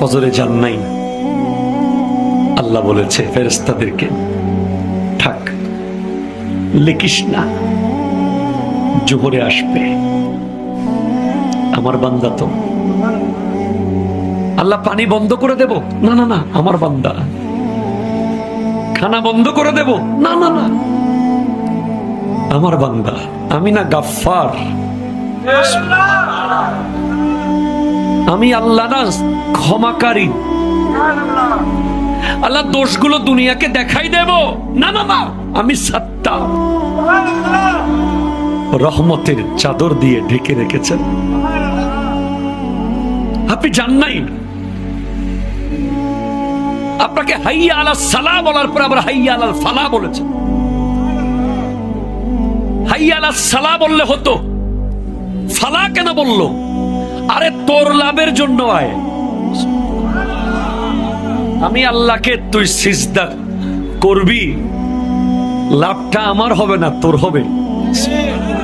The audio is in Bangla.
ফজরে যান নাই, আল্লাহ বলেছে ফেরেশতাদেরকে, থাক, লিখিস না, জোহরে আসবে। আমার বান্দা তো। আল্লাহ পানি বন্ধ করে দেব? না না না, আমার বান্দা। খানা বন্ধ করে দেব? না না না, আমার বান্দা। আমি না গাফফার? আমি আল্লাহ না ক্ষমাকারী? আল্লাহ দোষগুলো দুনিয়াকে দেখাই দেব? না না না, আমি সাত্তার। রহমতের চাদর দিয়ে ঢেকে রেখেছেন। আপনি জান নাই? আপনাকে হাইয়া আলাস সালাহ বলার পর আবার হাইয়া আলাল ফালাহ বলেছেন। হাইয়া আলাস সালাহ বললে হতো, ফালাহ কেন বললো? আরে তোর লাভের জন্য আয়। আমি আল্লাহকে তুই সিজদা করবি, লাভটা আমার হবে না, তোর হবে।